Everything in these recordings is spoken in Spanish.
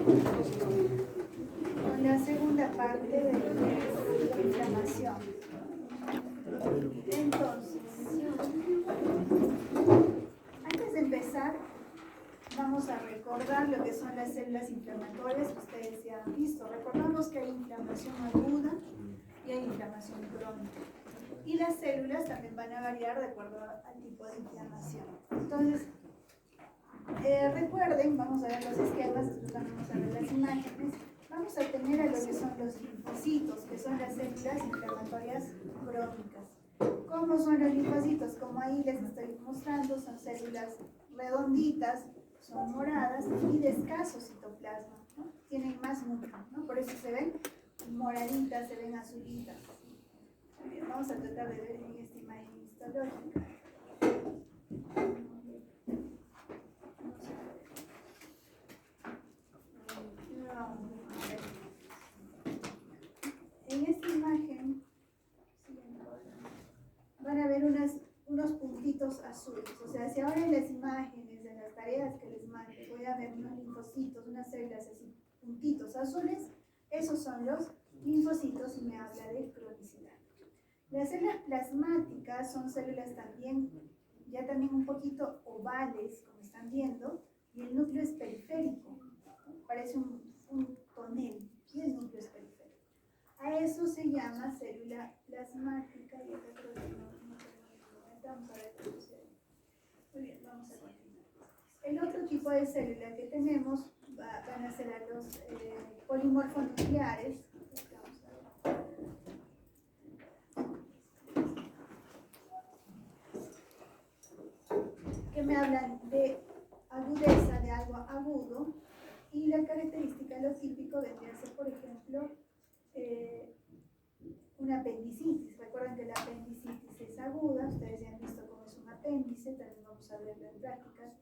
con la segunda parte de la inflamación. Entonces, antes de empezar, vamos a recordar lo que son las células inflamatorias que ustedes ya han visto. Recordamos que hay inflamación aguda y hay inflamación crónica. Y las células también van a variar de acuerdo al tipo de inflamación. Entonces, recuerden, vamos a ver los esquemas, después vamos a ver las imágenes. Vamos a tener a lo que son los linfocitos, que son las células inflamatorias crónicas. ¿Cómo son los linfocitos? Como ahí les estoy mostrando, son células redonditas, son moradas y de escaso citoplasma, ¿no? Tienen más núcleo, ¿no? Por eso se ven moraditas, se ven azulitas. Muy bien, vamos a tratar de ver en esta imagen histológica. En esta imagen van a ver unos puntitos azules. O sea, si ahora en las imágenes, en las tareas que les mande, voy a ver unos linfocitos, unas células así, puntitos azules, esos son los linfocitos y me habla de cronicidad. Las células plasmáticas son células también, ya también un poquito ovales, como están viendo, y el núcleo es periférico, parece un tonel, y el núcleo es periférico. A eso se llama célula plasmática, y acá creo que no vamos a ver cómo se ve. Muy bien, vamos a continuar. El otro tipo de célula que tenemos van a ser a los polimorfonucleares. Que me hablan de agudeza, de algo agudo, y la característica, lo típico vendría a ser, por ejemplo, una apendicitis. Recuerden que la apendicitis es aguda, ustedes ya han visto cómo es un apéndice, también vamos a verlo en prácticas.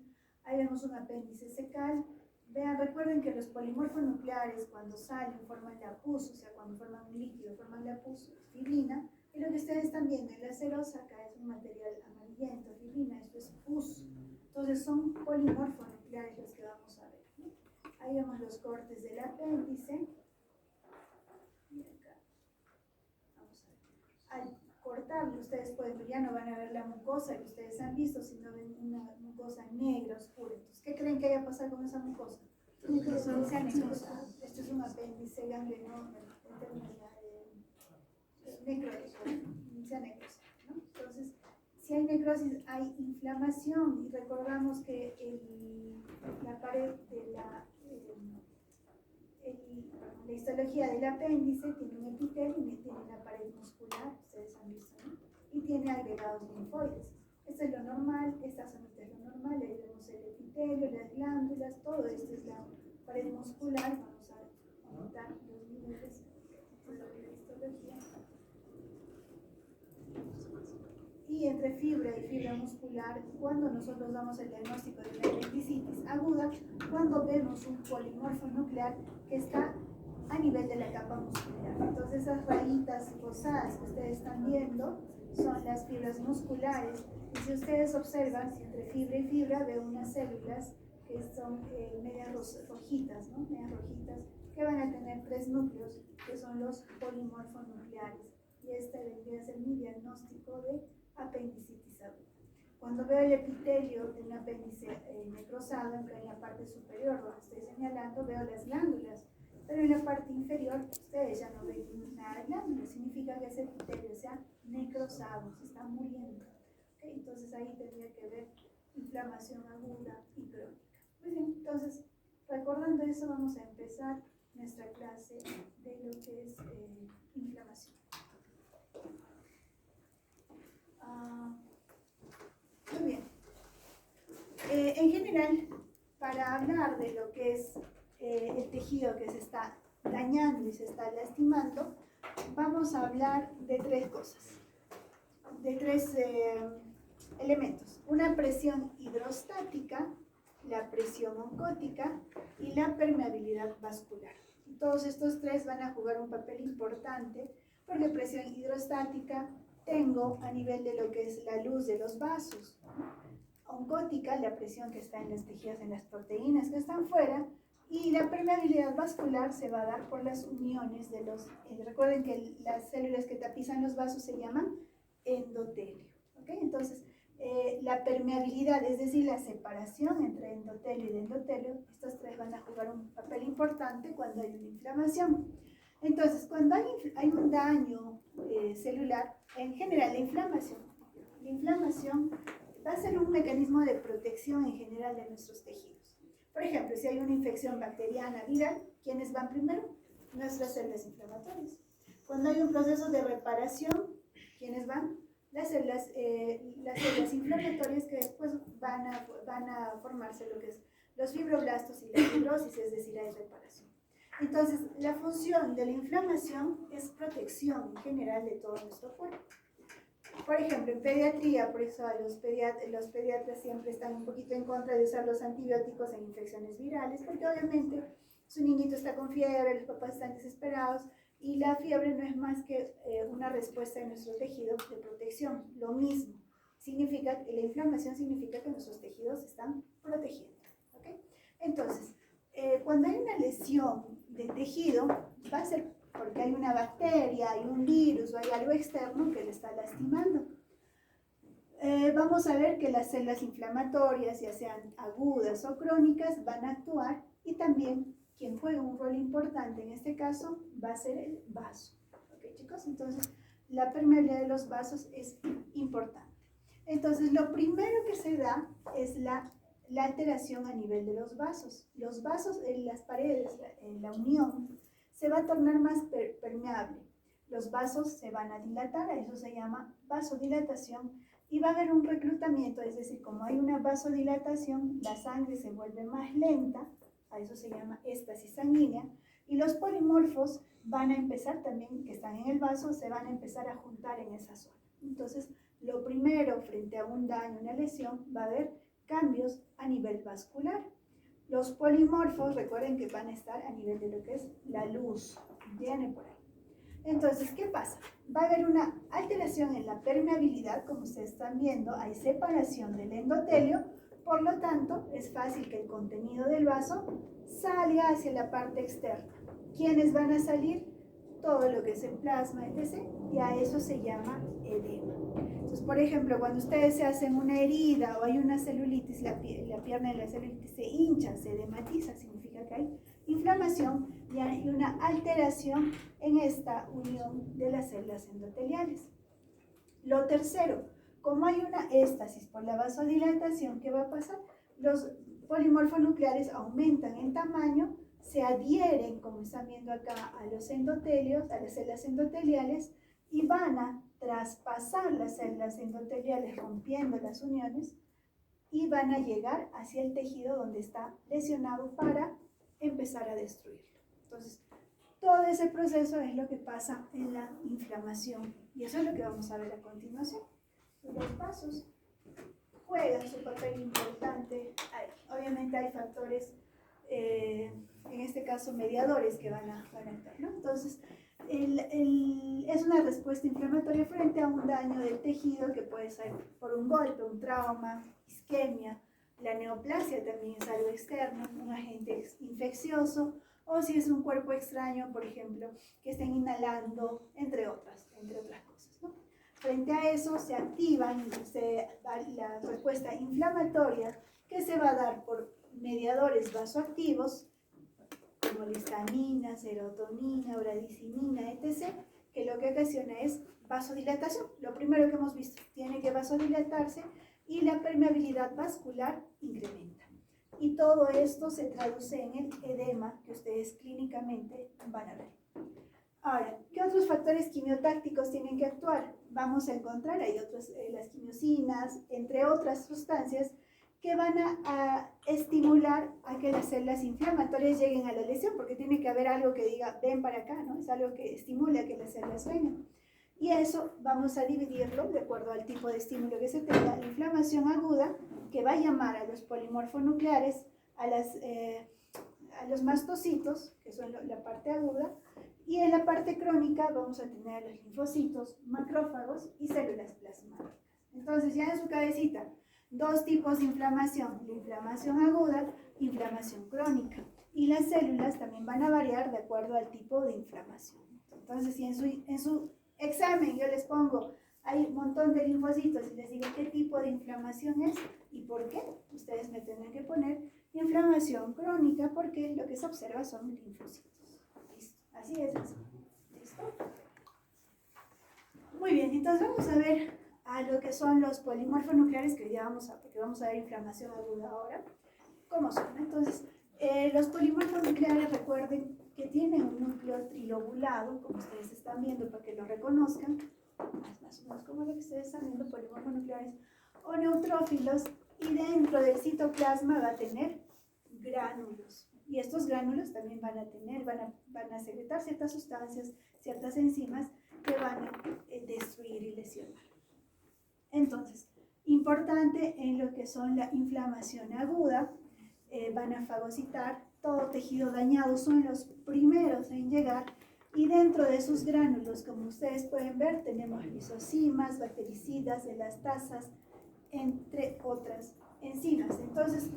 Ahí vemos un apéndice secal. Vean, recuerden que los polimorfonucleares cuando salen forman la pus, o sea, cuando forman un líquido forman la pus, fibrina, y lo que ustedes están viendo en la cerosa acá es un material amarillento, fibrina, esto es pus. Entonces son polimorfonucleares los que vamos a ver, ¿no? Ahí vemos los cortes del apéndice. Y acá, vamos a ver. Al cortarlo, ustedes pueden, ya no van a ver la mucosa que ustedes han visto, sino ven una mucosa negra, oscura. Entonces, ¿qué creen que haya pasado con esa mucosa? Se ha necrosado. Esto es un apéndice ganglioso, en términos de necrosis, se ha necrosado, ¿no? Entonces, si hay necrosis, hay inflamación, y recordamos que la pared de la histología del apéndice tiene un epitelio y tiene una pared muscular, ustedes han visto, ¿no? Y tiene agregados linfoides. Esto es lo normal, esta zonita es lo normal, ahí vemos el epitelio, las glándulas, todo esto es la pared muscular. Vamos a anotar los niveles de la histología. Y entre fibra y fibra muscular, cuando nosotros damos el diagnóstico de una apendicitis aguda, cuando vemos un polimorfo nuclear que está a nivel de la capa muscular. Entonces esas rayitas rosadas que ustedes están viendo son las fibras musculares, y si ustedes observan, entre fibra y fibra veo unas células que son medias rojitas, ¿no? Medias rojitas, que van a tener 3 núcleos, que son los polimorfonucleares, y este vendría a ser mi diagnóstico de apendicitis aguda. Cuando veo el epitelio de un apéndice necrosado, en la parte superior donde estoy señalando, veo las glándulas, pero en la parte inferior ustedes ya no ven nada de glándulas, significa que ese epitelio se ha necrosado, se está muriendo. ¿Okay? Entonces ahí tendría que ver inflamación aguda y crónica. Muy bien, entonces recordando eso vamos a empezar nuestra clase de lo que es inflamación. Muy bien. En general, para hablar de lo que es el tejido que se está dañando y se está lastimando, vamos a hablar de 3 cosas, de 3 elementos. Una presión hidrostática, la presión oncótica y la permeabilidad vascular. Y todos estos 3 van a jugar un papel importante, porque presión hidrostática tengo a nivel de lo que es la luz de los vasos. Oncótica, la presión que está en los tejidos, en las proteínas que están fuera, Y la permeabilidad vascular se va a dar por las uniones de los, recuerden que las células que tapizan los vasos se llaman endotelio. ¿Okay? Entonces, la permeabilidad, es decir, la separación entre endotelio y endotelio, estas tres van a jugar un papel importante cuando hay una inflamación. Entonces, cuando hay un daño celular, en general la inflamación va a ser un mecanismo de protección en general de nuestros tejidos. Por ejemplo, si hay una infección bacteriana, viral, ¿quiénes van primero? Nuestras células inflamatorias. Cuando hay un proceso de reparación, ¿quiénes van? Las células inflamatorias que después van a formarse lo que es los fibroblastos y la fibrosis, es decir, hay reparación. Entonces, la función de la inflamación es protección en general de todo nuestro cuerpo. Por ejemplo, en pediatría, por eso los pediatras siempre están un poquito en contra de usar los antibióticos en infecciones virales, porque obviamente su niñito está con fiebre, los papás están desesperados, y la fiebre no es más que una respuesta de nuestro tejido de protección. Lo mismo, la inflamación significa que nuestros tejidos se están protegiendo. ¿Okay? Entonces, cuando hay una lesión de tejido, va a ser porque hay una bacteria, hay un virus o hay algo externo que le está lastimando. Vamos a ver que las células inflamatorias, ya sean agudas o crónicas, van a actuar, y también quien juega un rol importante en este caso va a ser el vaso. ¿Ok, chicos? Entonces, la permeabilidad de los vasos es importante. Entonces, lo primero que se da es la alteración a nivel de los vasos. Los vasos en las paredes, en la unión, se va a tornar más permeable. Los vasos se van a dilatar, a eso se llama vasodilatación, y va a haber un reclutamiento, es decir, como hay una vasodilatación, la sangre se vuelve más lenta, a eso se llama éstasis sanguínea, y los polimorfos van a empezar también, que están en el vaso, se van a empezar a juntar en esa zona. Entonces, lo primero, frente a un daño, una lesión, va a haber cambios a nivel vascular. Los polimorfos, recuerden que van a estar a nivel de lo que es la luz, viene por ahí. Entonces, ¿qué pasa? Va a haber una alteración en la permeabilidad, como ustedes están viendo, hay separación del endotelio, por lo tanto, es fácil que el contenido del vaso salga hacia la parte externa. ¿Quiénes van a salir? Todo lo que es el plasma, etc., y a eso se llama edema. Entonces, por ejemplo, cuando ustedes se hacen una herida o hay una celulitis, la pierna de la celulitis se hincha, se edematiza, significa que hay inflamación y hay una alteración en esta unión de las células endoteliales. Lo tercero, como hay una éstasis por la vasodilatación, ¿qué va a pasar? Los polimorfonucleares aumentan en tamaño, se adhieren, como están viendo acá, a los endotelios, a las células endoteliales, y van a traspasar las células endoteliales rompiendo las uniones y van a llegar hacia el tejido donde está lesionado para empezar a destruirlo. Entonces, todo ese proceso es lo que pasa en la inflamación, y eso es lo que vamos a ver a continuación. Los vasos juegan su papel importante ahí. Obviamente hay factores, en este caso mediadores, que van a actuar, ¿no? Entonces, es una respuesta inflamatoria frente a un daño del tejido que puede ser por un golpe, un trauma, isquemia. La neoplasia también es algo externo, un agente infeccioso, o si es un cuerpo extraño, por ejemplo, que estén inhalando, entre otras cosas, ¿no? Frente a eso se activan la respuesta inflamatoria, que se va a dar por mediadores vasoactivos como la histamina, serotonina, bradicimina, etc., que lo que ocasiona es vasodilatación. Lo primero que hemos visto, tiene que vasodilatarse y la permeabilidad vascular incrementa. Y todo esto se traduce en el edema que ustedes clínicamente van a ver. Ahora, ¿qué otros factores quimiotácticos tienen que actuar? Vamos a encontrar, hay otros, las quimiosinas, entre otras sustancias, que van a estimular a que las células inflamatorias lleguen a la lesión, porque tiene que haber algo que diga, ven para acá, ¿no? Es algo que estimula a que las células vengan. Y eso vamos a dividirlo de acuerdo al tipo de estímulo que se tenga. La inflamación aguda, que va a llamar a los polimorfonucleares, a los mastocitos, que son la parte aguda, y en la parte crónica vamos a tener a los linfocitos, macrófagos y células plasmáticas. Entonces, ya en su cabecita, dos tipos de inflamación: la inflamación aguda, inflamación crónica. Y las células también van a variar de acuerdo al tipo de inflamación. Entonces, si en su examen yo les pongo, hay un montón de linfocitos y les digo qué tipo de inflamación es y por qué, ustedes me tendrán que poner inflamación crónica porque lo que se observa son linfocitos. ¿Listo? Así es. ¿Listo? Muy bien, entonces vamos a ver a lo que son los polimorfonucleares que ya porque vamos a ver inflamación aguda ahora. ¿Cómo son? Entonces, los polimorfonucleares, recuerden que tienen un núcleo trilobulado, como ustedes están viendo para que lo reconozcan, más o menos como lo que ustedes están viendo, polimorfonucleares o neutrófilos, y dentro del citoplasma va a tener gránulos. Y estos gránulos también van a secretar ciertas sustancias, ciertas enzimas que van a destruir y lesionar. Entonces, importante en lo que son la inflamación aguda, van a fagocitar todo tejido dañado, son los primeros en llegar, y dentro de sus gránulos, como ustedes pueden ver, tenemos lisocimas, bactericidas, elastasas, entre otras enzimas. Entonces,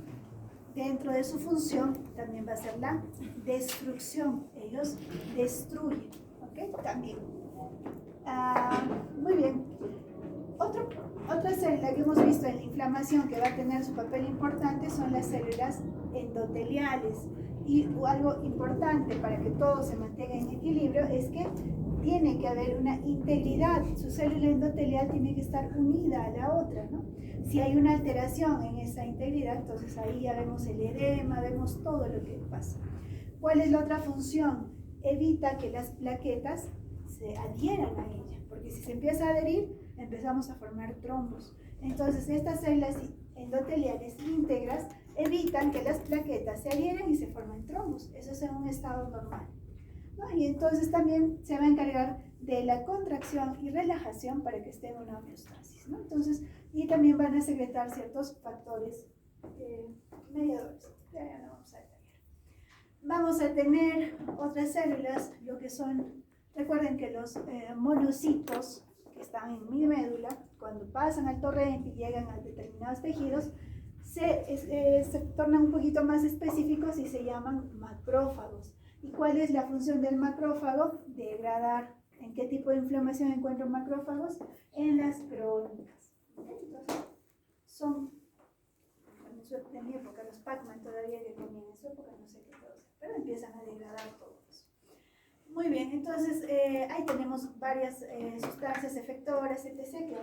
dentro de su función también va a ser la destrucción, ellos destruyen, ¿ok? También. Muy bien. Otra célula que hemos visto en la inflamación que va a tener su papel importante son las células endoteliales. Y algo importante para que todo se mantenga en equilibrio es que tiene que haber una integridad. Su célula endotelial tiene que estar unida a la otra, ¿no? Si hay una alteración en esa integridad, entonces ahí ya vemos el edema, vemos todo lo que pasa. ¿Cuál es la otra función? Evita que las plaquetas se adhieran a ella, porque si se empieza a adherir, empezamos a formar trombos. Entonces, estas células endoteliales íntegras evitan que las plaquetas se adhieran y se formen trombos. Eso es en un estado normal, ¿no? Y entonces también se va a encargar de la contracción y relajación para que esté en una homeostasis, ¿no? Entonces, y también van a secretar ciertos factores mediadores. Ya no vamos a detallar. Vamos a tener otras células, lo que son, recuerden que los monocitos que están en mi médula, cuando pasan al torrente y llegan a determinados tejidos, se tornan un poquito más específicos y se llaman macrófagos. ¿Y cuál es la función del macrófago? Degradar. ¿En qué tipo de inflamación encuentro macrófagos? En las crónicas. Entonces, son, en mi época, los Pac-Man todavía que comían, en su época no sé qué cosa, pero empiezan a degradar todo eso. Muy bien, entonces ahí tenemos varias sustancias efectoras, etc., que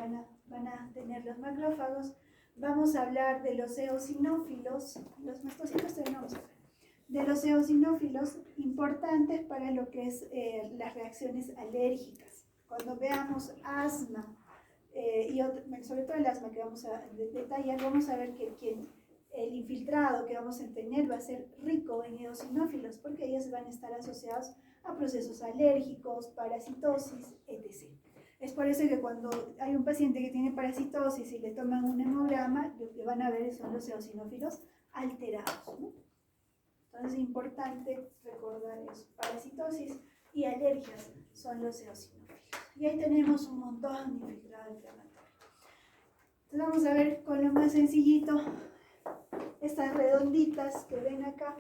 van a tener los macrófagos. Vamos a hablar de los eosinófilos, los mastocitos también vamos a ver, de los eosinófilos importantes para lo que es las reacciones alérgicas. Cuando veamos asma, sobre todo el asma que vamos a detallar, vamos a ver que el infiltrado que vamos a tener va a ser rico en eosinófilos, porque ellos van a estar asociados a procesos alérgicos, parasitosis, etc. Es por eso que cuando hay un paciente que tiene parasitosis y le toman un hemograma, lo que van a ver son los eosinófilos alterados, ¿no? Entonces es importante recordar eso. Parasitosis y alergias son los eosinófilos. Y ahí tenemos un montón de infiltrado inflamatorio. Entonces vamos a ver con lo más sencillito, estas redonditas que ven acá.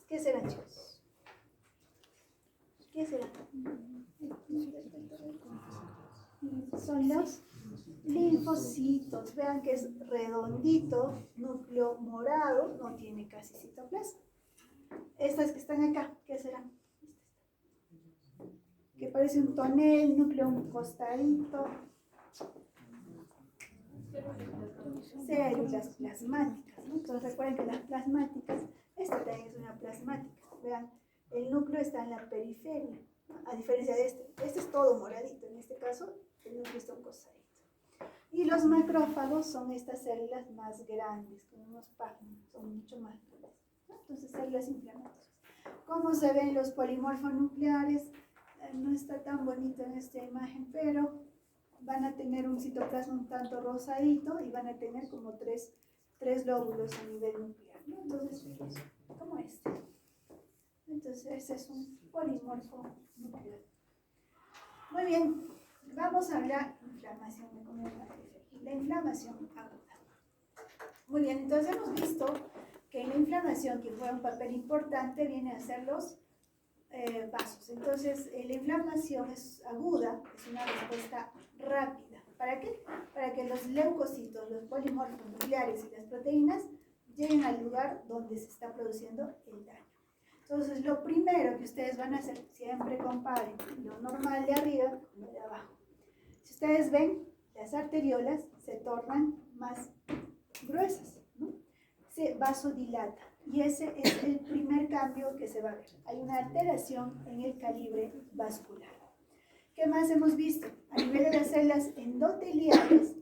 ¿Qué serán, chicos? ¿Qué serán? Son los linfocitos. Vean que es redondito, núcleo morado, no tiene casi citoplasma. Estas que están acá, ¿qué serán? Que parece un tonel, núcleo un costadito. Células plasmáticas, ¿no? Entonces recuerden que las plasmáticas, esta también es una plasmática. Vean, el núcleo está en la periferia, ¿no? A diferencia de este es todo moradito, en este caso el núcleo está un costadito. Y los macrófagos son estas células más grandes, como unos Pac-Man, son mucho más grandes, ¿no? Entonces células inflamatorias. ¿Cómo se ven los polimorfonucleares? No está tan bonito en esta imagen, pero van a tener un citoplasma un tanto rosadito y van a tener como tres lóbulos a nivel nuclear, ¿no? Entonces, como este. Entonces, ese es un polimorfo nuclear. Muy bien, vamos a hablar de inflamación, la inflamación aguda. Muy bien, entonces hemos visto que en la inflamación, que juega un papel importante, viene a ser los vasos. Entonces, la inflamación es aguda, es una respuesta rápida. ¿Para qué? Para que los leucocitos, los polimorfos nucleares y las proteínas lleguen al lugar donde se está produciendo el daño. Entonces, lo primero que ustedes van a hacer, siempre comparen lo normal de arriba con lo de abajo. Si ustedes ven, las arteriolas se tornan más gruesas, ¿no? Se vasodilata. Y ese es el primer cambio que se va a ver. Hay una alteración en el calibre vascular. ¿Qué más hemos visto? A nivel de las células endoteliales,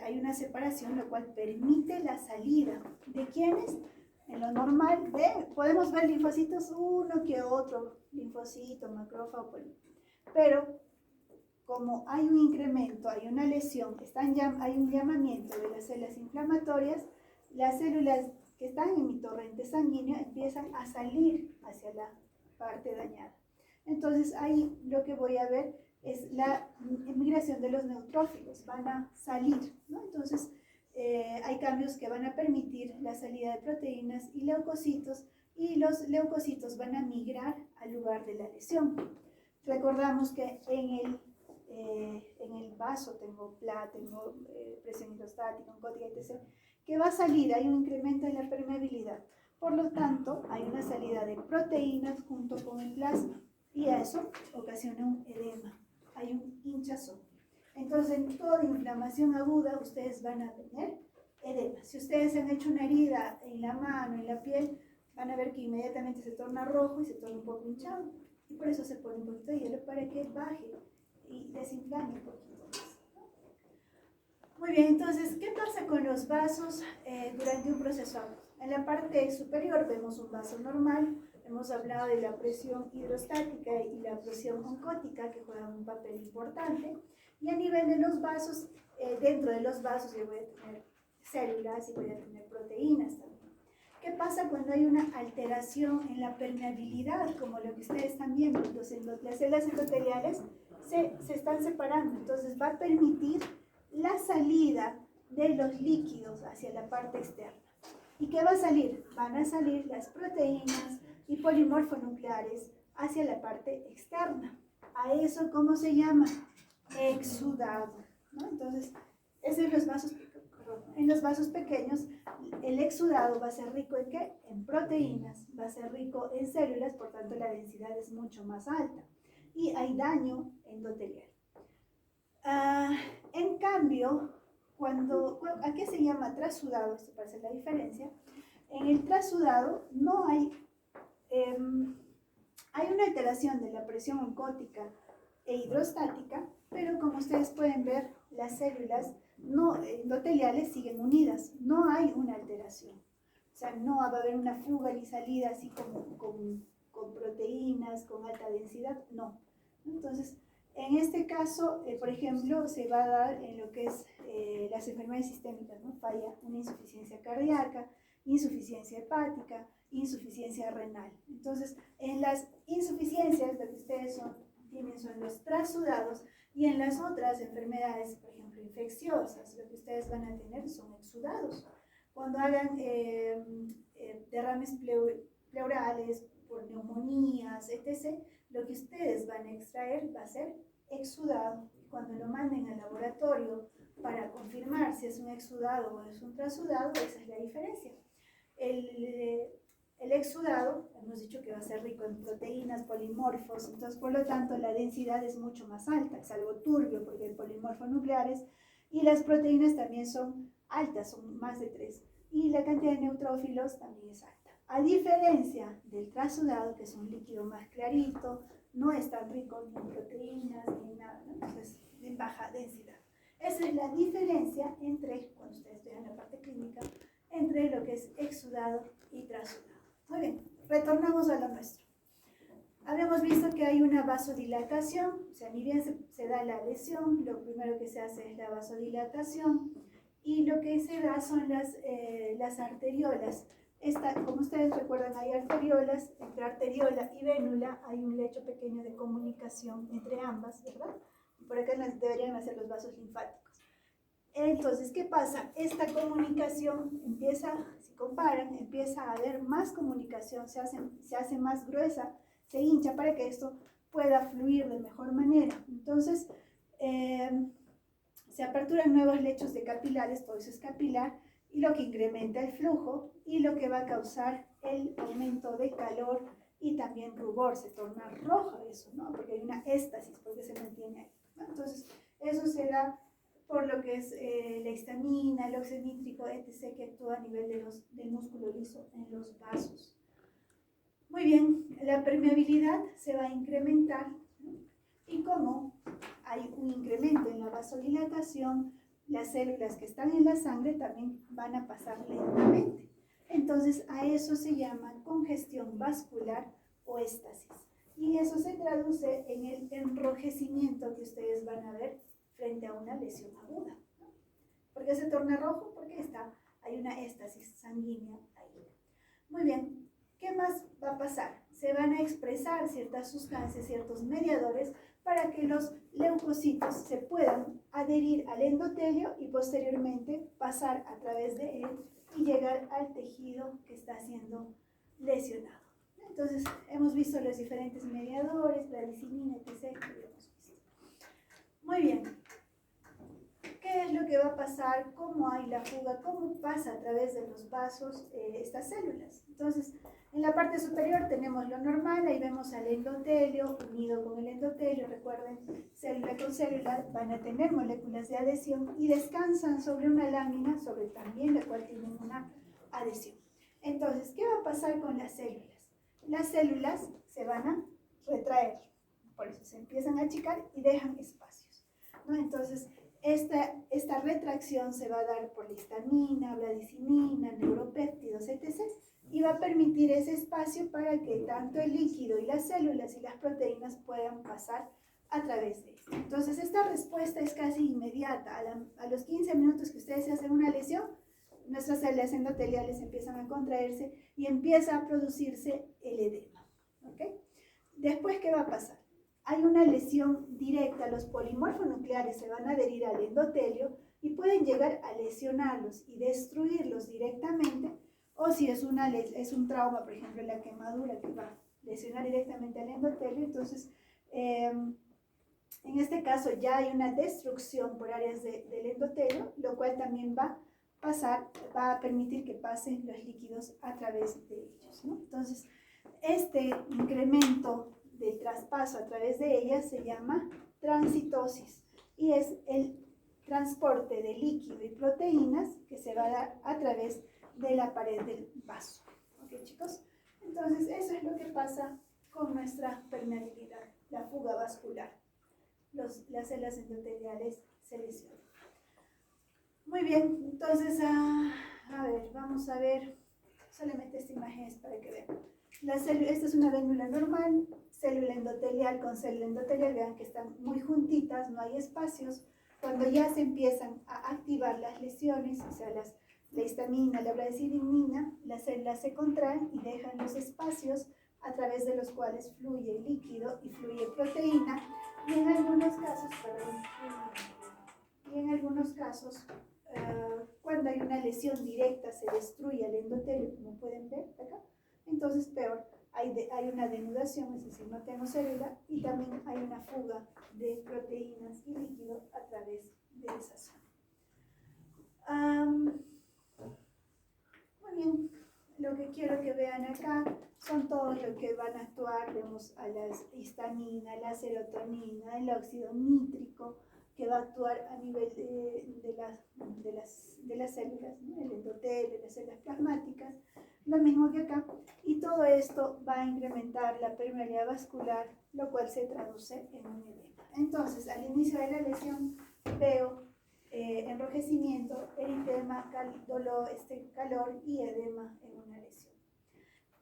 hay una separación, lo cual permite la salida. ¿De quiénes? En lo normal, podemos ver linfocitos, uno que otro, linfocito, macrófago, pero como hay un incremento, hay una lesión, hay un llamamiento de las células inflamatorias, las células que están en mi torrente sanguíneo empiezan a salir hacia la parte dañada. Entonces ahí lo que voy a ver es la migración de los neutrófilos, van a salir, ¿no? Entonces hay cambios que van a permitir la salida de proteínas y leucocitos, y los leucocitos van a migrar al lugar de la lesión. Recordamos que en el vaso tengo presión hidrostática, oncótica, etc., que va a salir, hay un incremento en la permeabilidad. Por lo tanto, hay una salida de proteínas junto con el plasma, y eso ocasiona un edema, hay un hinchazón. Entonces, en toda inflamación aguda, ustedes van a tener edema. Si ustedes han hecho una herida en la mano, en la piel, van a ver que inmediatamente se torna rojo y se torna un poco hinchado. Y por eso se pone un poquito de hielo para que baje y desinflame un poquito más. Muy bien, entonces, ¿qué pasa con los vasos durante un proceso agudo? En la parte superior vemos un vaso normal. Hemos hablado de la presión hidrostática y la presión oncótica, que juegan un papel importante. Y a nivel de los vasos, dentro de los vasos yo voy a tener células y voy a tener proteínas también. ¿Qué pasa cuando hay una alteración en la permeabilidad, como lo que ustedes están viendo? Entonces, las células endoteliales se están separando, entonces va a permitir la salida de los líquidos hacia la parte externa. ¿Y qué va a salir? Van a salir las proteínas y polimorfonucleares hacia la parte externa. ¿A eso cómo se llama? Exudado, ¿no? Entonces, en los vasos pequeños, el exudado va a ser rico ¿en qué? En proteínas, va a ser rico en células, por tanto la densidad es mucho más alta. Y hay daño endotelial. En cambio, ¿a qué se llama trasudado? Esto parece la diferencia. En el trasudado no hay una alteración de la presión oncótica e hidrostática, pero como ustedes pueden ver, las células endoteliales siguen unidas, no hay una alteración. O sea, no va a haber una fuga ni salida así como con proteínas, con alta densidad, no. Entonces, en este caso, por ejemplo, se va a dar en lo que es las enfermedades sistémicas, ¿no? Falla, una insuficiencia cardíaca, insuficiencia hepática, insuficiencia renal. Entonces, en las insuficiencias, lo que ustedes tienen son los trasudados, y en las otras enfermedades, por ejemplo, infecciosas, lo que ustedes van a tener son exudados. Cuando hagan derrames pleurales por neumonías, etc., lo que ustedes van a extraer va a ser exudado. Cuando lo manden al laboratorio para confirmar si es un exudado o es un trasudado, esa es la diferencia. El exudado, hemos dicho que va a ser rico en proteínas, polimorfos, entonces por lo tanto la densidad es mucho más alta, es algo turbio porque hay polimorfos nucleares, y las proteínas también son altas, son más de 3, y la cantidad de neutrófilos también es alta. A diferencia del trasudado, que es un líquido más clarito, no es tan rico ni en proteínas ni en nada, ¿no? Entonces en baja densidad. Esa es la diferencia entre, cuando ustedes vean la parte clínica, entre lo que es exudado y trasudado. Muy bien, retornamos a lo nuestro. Habíamos visto que hay una vasodilatación, o sea, ni bien se da la lesión, lo primero que se hace es la vasodilatación, y lo que se da son las arteriolas. Como ustedes recuerdan, hay arteriolas, entre arteriola y vénula hay un lecho pequeño de comunicación entre ambas, ¿verdad? Por acá deberían hacer los vasos linfáticos. Entonces, ¿qué pasa? Esta comunicación empieza, si comparan, empieza a haber más comunicación, se hace más gruesa, se hincha para que esto pueda fluir de mejor manera. Entonces, se aperturan nuevos lechos de capilares, todo eso es capilar, y lo que incrementa el flujo y lo que va a causar el aumento de calor y también rubor, se torna roja eso, ¿no? Porque hay una éstasis, porque se mantiene ahí, ¿no? Entonces, eso se da por lo que es la histamina, el óxido nítrico, etc., que actúa a nivel del músculo liso en los vasos. Muy bien, la permeabilidad se va a incrementar, ¿no? Y como hay un incremento en la vasodilatación, las células que están en la sangre también van a pasar lentamente. Entonces, a eso se llama congestión vascular o éstasis. Y eso se traduce en el enrojecimiento que ustedes van a ver frente a una lesión aguda, ¿no? ¿Por qué se torna rojo? Porque hay una éstasis sanguínea ahí. Muy bien, ¿qué más va a pasar? Se van a expresar ciertas sustancias, ciertos mediadores, para que los leucocitos se puedan adherir al endotelio y posteriormente pasar a través de él y llegar al tejido que está siendo lesionado. Entonces, hemos visto los diferentes mediadores, la lisinina, etc. Muy bien. ¿Qué es lo que va a pasar? ¿Cómo hay la fuga? ¿Cómo pasa a través de los vasos estas células? Entonces, en la parte superior tenemos lo normal, ahí vemos al endotelio, unido con el endotelio, recuerden, célula con célula, van a tener moléculas de adhesión y descansan sobre una lámina, sobre también la cual tienen una adhesión. Entonces, ¿qué va a pasar con las células? Las células se van a retraer, por eso se empiezan a achicar y dejan espacios, ¿no? Entonces, esta retracción se va a dar por la histamina, bradicina, neuropéptidos, etc. Y va a permitir ese espacio para que tanto el líquido y las células y las proteínas puedan pasar a través de esto. Entonces, esta respuesta es casi inmediata. A los 15 minutos que ustedes se hacen una lesión, nuestras células endoteliales empiezan a contraerse y empieza a producirse el edema. ¿Okay? Después, ¿qué va a pasar? Hay una lesión directa, los polimorfos nucleares se van a adherir al endotelio y pueden llegar a lesionarlos y destruirlos directamente, o si es un trauma, por ejemplo, la quemadura que va a lesionar directamente al endotelio, entonces en este caso ya hay una destrucción por áreas del endotelio, lo cual también va a permitir que pasen los líquidos a través de ellos, ¿no? Entonces, este incremento del traspaso a través de ellas se llama transitosis y es el transporte de líquido y proteínas que se va a dar a través de la pared del vaso. ¿Ok, chicos? Entonces, eso es lo que pasa con nuestra permeabilidad, la fuga vascular. Las células endoteliales se lesionan. Muy bien, entonces, a ver, vamos a ver, solamente esta imagen es para que vean. Esta es una vénula normal, célula endotelial con célula endotelial, vean que están muy juntitas, no hay espacios. Cuando ya se empiezan a activar las lesiones, o sea, la histamina, la bradicina, las células se contraen y dejan los espacios a través de los cuales fluye líquido y fluye proteína, y en algunos casos, cuando hay una lesión directa se destruye el endotelio, como pueden ver acá. Entonces, peor, hay una denudación, es decir, no tengo célula, y también hay una fuga de proteínas y líquido a través de esa zona. Muy bien, lo que quiero que vean acá son todos los que van a actuar. Vemos a la histamina, la serotonina, el óxido nítrico, que va a actuar a nivel de las células, ¿no? El endotelio, las células plasmáticas, lo mismo que acá, y todo esto va a incrementar la permeabilidad vascular, lo cual se traduce en un edema. Entonces, al inicio de la lesión veo enrojecimiento, eritema, dolor, calor y edema en una lesión.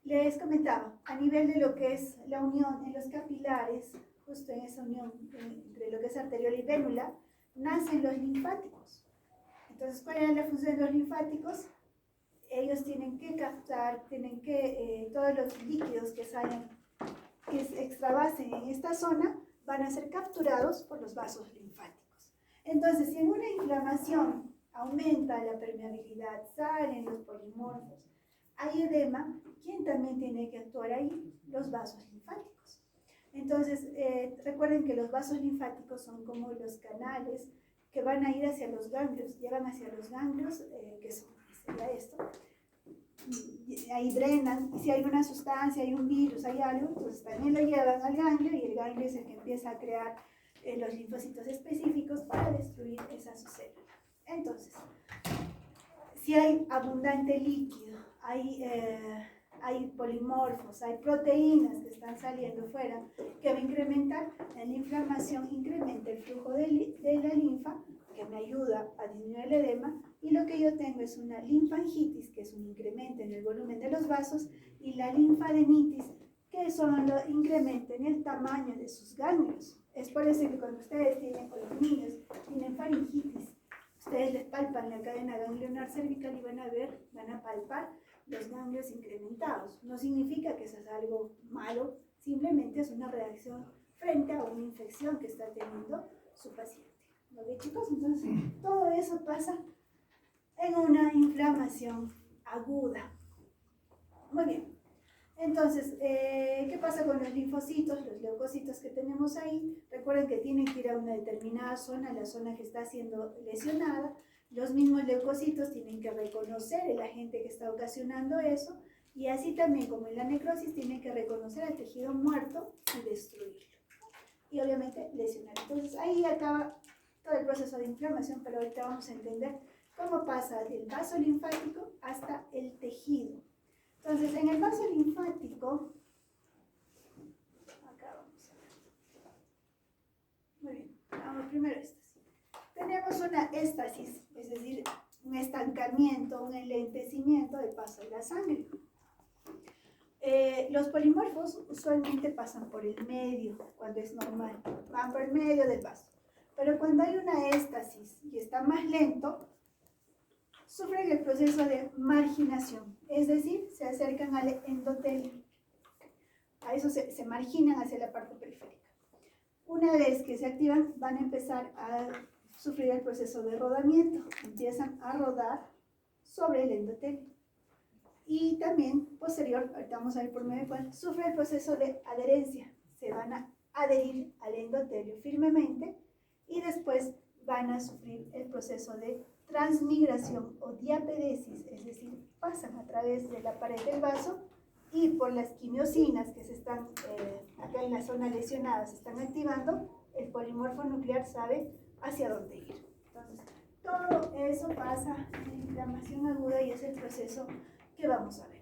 Les comentaba, a nivel de lo que es la unión en los capilares, justo en esa unión entre lo que es arteriol y vénula, nacen los linfáticos. Entonces, ¿cuál es la función de los linfáticos? Ellos tienen que captar, todos los líquidos que se extravasen en esta zona van a ser capturados por los vasos linfáticos. Entonces, si en una inflamación aumenta la permeabilidad, salen los polimorfos, hay edema, ¿quién también tiene que actuar ahí? Los vasos linfáticos. Entonces, recuerden que los vasos linfáticos son como los canales que van a ir hacia los ganglios, llegan hacia los ganglios, que sería esto, y ahí drenan, y si hay una sustancia, hay un virus, hay algo, entonces también lo llevan al ganglio, y el ganglio es el que empieza a crear los linfocitos específicos para destruir esa célula. Entonces, si hay abundante líquido, hay polimorfos, hay proteínas que están saliendo fuera, que va a incrementar en la inflamación, incrementa el flujo de la linfa, que me ayuda a disminuir el edema, y lo que yo tengo es una linfangitis, que es un incremento en el volumen de los vasos, y la linfadenitis, que son los incremento en el tamaño de sus ganglios. Es por eso que cuando ustedes tienen, o los niños tienen faringitis, ustedes les palpan la cadena ganglionar cervical y van a palpar los ganglios incrementados. No significa que eso es algo malo, simplemente es una reacción frente a una infección que está teniendo su paciente. ¿Lo ve, chicos? Entonces, todo eso pasa en una inflamación aguda. Muy bien. Entonces, ¿qué pasa con los linfocitos, los leucocitos que tenemos ahí? Recuerden que tienen que ir a una determinada zona, la zona que está siendo lesionada. Los mismos leucocitos tienen que reconocer el agente que está ocasionando eso, y así también como en la necrosis tienen que reconocer el tejido muerto y destruirlo. Y obviamente lesionar. Entonces ahí acaba todo el proceso de inflamación, pero ahorita vamos a entender cómo pasa del vaso linfático hasta el tejido. Entonces, en el vaso linfático, acá vamos a ver. Muy bien, vamos primero éstasis. Tenemos una éstasis, es decir, un estancamiento, un enlentecimiento del paso de la sangre. Los polimorfos usualmente pasan por el medio, cuando es normal, van por el medio del vaso. Pero cuando hay una éstasis y está más lento, sufren el proceso de marginación, es decir, se acercan al endotelio. A eso se marginan hacia la parte periférica. Una vez que se activan, van a empezar a sufrir el proceso de rodamiento. Empiezan a rodar sobre el endotelio. Y también, posterior, ahorita vamos a ver por medio de cuál, sufre el proceso de adherencia. Se van a adherir al endotelio firmemente y después van a sufrir el proceso de transmigración o diapedesis, es decir, pasan a través de la pared del vaso y por las quimiosinas que se están acá en la zona lesionada se están activando, el polimorfo nuclear sabe hacia dónde ir. Entonces, todo eso pasa en inflamación aguda y es el proceso que vamos a ver.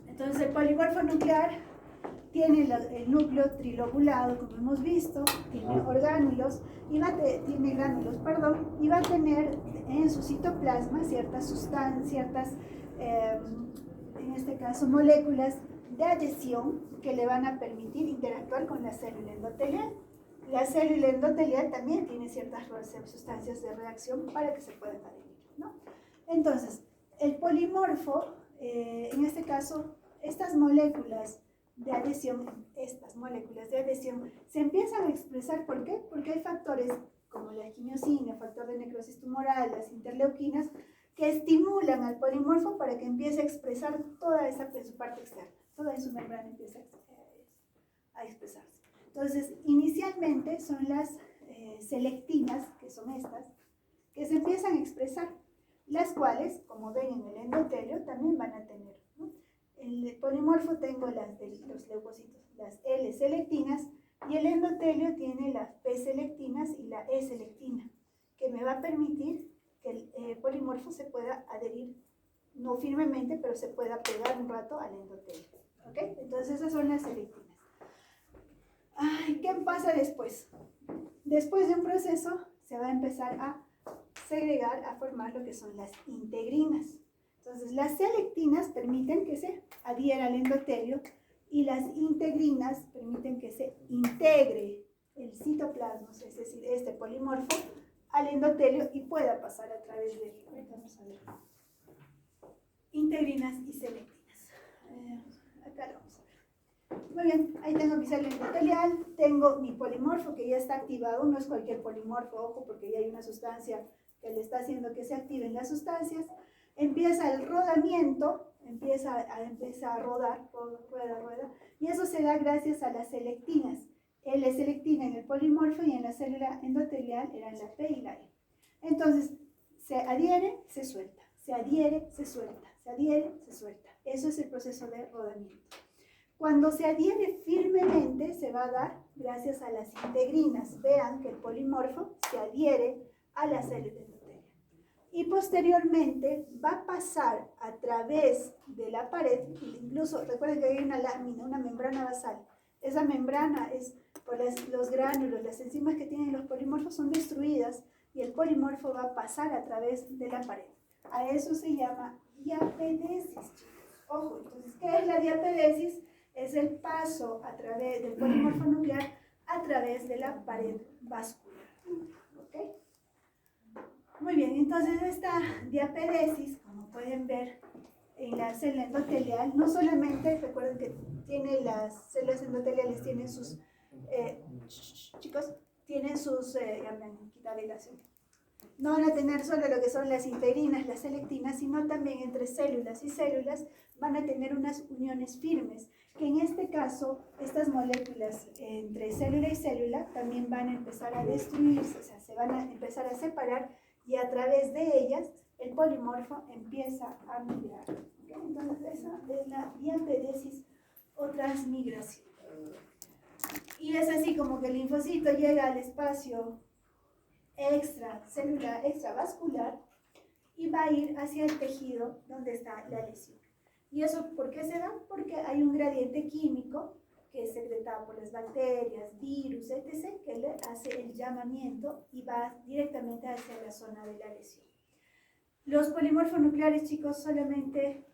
Entonces, el polimorfo nuclear tiene el núcleo trilobulado, como hemos visto, tiene orgánulos, tiene gránulos, y va a tener en su citoplasma ciertas sustancias, en este caso moléculas de adhesión que le van a permitir interactuar con la célula endotelial. La célula endotelial también tiene ciertas sustancias de reacción para que se puedan adherir, ¿no? Entonces, el polimorfo, en este caso, estas moléculas de adhesión, se empiezan a expresar. ¿Por qué? Porque hay factores como la quimiosina, el factor de necrosis tumoral, las interleuquinas, que estimulan al polimorfo para que empiece a expresar toda esa su parte externa, toda en su membrana empieza a expresarse. Entonces, inicialmente son las selectinas, que son estas, que se empiezan a expresar, las cuales, como ven en el endotelio, también van a tener, ¿no? El polimorfo tengo las de los leucocitos, las L-selectinas, y el endotelio tiene las P-selectinas y la E-selectina, que me va a permitir que el polimorfo se pueda adherir, no firmemente, pero se pueda pegar un rato al endotelio. ¿Ok? Entonces esas son las selectivinas. ¿Qué pasa después? Después de un proceso se va a empezar a segregar, a formar lo que son las integrinas. Entonces las selectinas permiten que se adhiera al endotelio y las integrinas permiten que se integre el citoplasma, es decir, este polimorfo, al endotelio y pueda pasar a través de, vamos a ver, integrinas y selectivinas. Acá lo vamos a ver. Muy bien, ahí tengo mi célula endotelial, tengo mi polimorfo que ya está activado, no es cualquier polimorfo, ojo, porque ya hay una sustancia que le está haciendo que se activen las sustancias. Empieza el rodamiento, empieza a rodar, rueda, y eso se da gracias a las selectinas. L-selectina en el polimorfo y en la célula endotelial eran la P y la E. Entonces, se adhiere, se suelta, se adhiere, se suelta, se adhiere, se suelta. Eso es el proceso de rodamiento. Cuando se adhiere firmemente, se va a dar gracias a las integrinas. Vean que el polimorfo se adhiere a la célula endotelial. Y posteriormente va a pasar a través de la pared, incluso recuerden que hay una lámina, una membrana basal. Esa membrana es por los gránulos, las enzimas que tienen los polimorfos son destruidas y el polimorfo va a pasar a través de la pared. A eso se llama diapedesis, chicos. Ojo, entonces, ¿qué es la diapedesis? Es el paso a través del polimorfo nuclear a través de la pared vascular. ¿Okay? Muy bien, entonces esta diapedesis, como pueden ver en la célula endotelial, no solamente, recuerden que tiene las células endoteliales, tienen sus, chicos, tienen sus, no van a tener solo lo que son las integrinas, las selectinas, sino también entre células y células van a tener unas uniones firmes, que en este caso, estas moléculas entre célula y célula también van a empezar a destruirse, o sea, se van a empezar a separar y a través de ellas el polimorfo empieza a migrar. ¿Okay? Entonces, esa es la diapedesis o transmigración. Y es así como que el linfocito llega al espacio extracelular, extravascular, y va a ir hacia el tejido donde está la lesión. ¿Y eso por qué se da? Porque hay un gradiente químico que es secretado por las bacterias, virus, etc., que le hace el llamamiento y va directamente hacia la zona de la lesión. Los polimorfos nucleares, chicos, solamente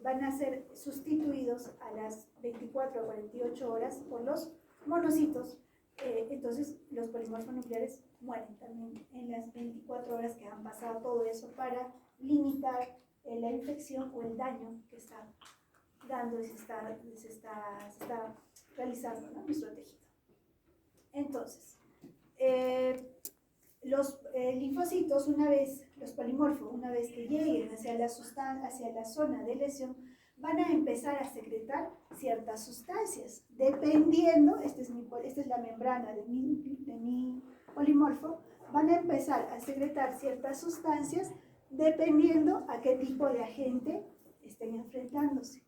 van a ser sustituidos a las 24 o 48 horas por los monocitos. Entonces, los polimorfos nucleares mueren también en las 24 horas que han pasado todo eso para limitar la infección o el daño que está dando y se está realizando, ¿no?, nuestro tejido. Entonces, los linfocitos, los polimorfos, una vez que lleguen hacia la zona de lesión, van a empezar a secretar ciertas sustancias, dependiendo, esta es la membrana de mi polimorfo, van a empezar a secretar ciertas sustancias dependiendo a qué tipo de agente estén enfrentándose.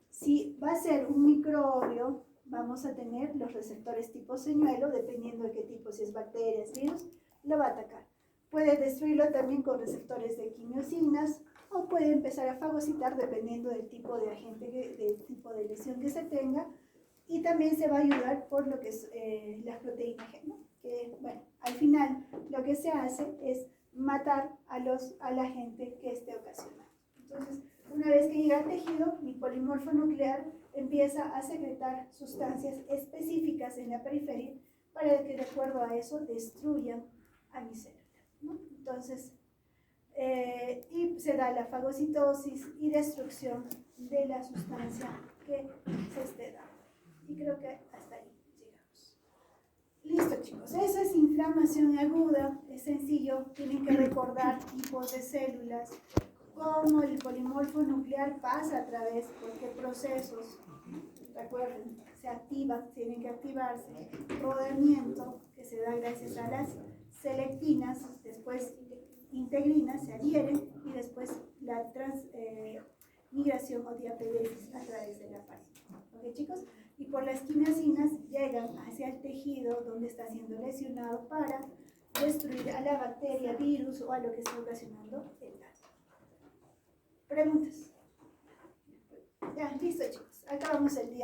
Si va a ser un microbio, vamos a tener los receptores tipo señuelo, dependiendo de qué tipo, si es bacterias, virus, lo va a atacar. Puede destruirlo también con receptores de quimiosinas o puede empezar a fagocitar dependiendo del tipo de agente, del tipo de lesión que se tenga, y también se va a ayudar por lo que es las proteínas G, ¿no? Que, bueno, al final lo que se hace es matar al agente que esté ocasionando. Entonces, una vez que llega al tejido, mi polimorfo nuclear empieza a secretar sustancias específicas en la periferia para que de acuerdo a eso destruyan a mi célula, ¿no? Entonces, y se da la fagocitosis y destrucción de la sustancia que se esté dando. Y creo que hasta ahí llegamos. Listo, chicos, eso es inflamación aguda, es sencillo, tienen que recordar tipos de células, cómo el polimorfo nuclear pasa a través, por qué procesos, recuerden, se activa, tienen que activarse, rodamiento, que se da gracias a las selectinas, después integrinas se adhieren y después la transmigración o diapedesis a través de la pared. ¿Ok, chicos? Y por las quimiosinas llegan hacia el tejido donde está siendo lesionado para destruir a la bacteria, virus o a lo que está ocasionando el daño. ¿Preguntas? Ya, listo, chicos. Acabamos el día.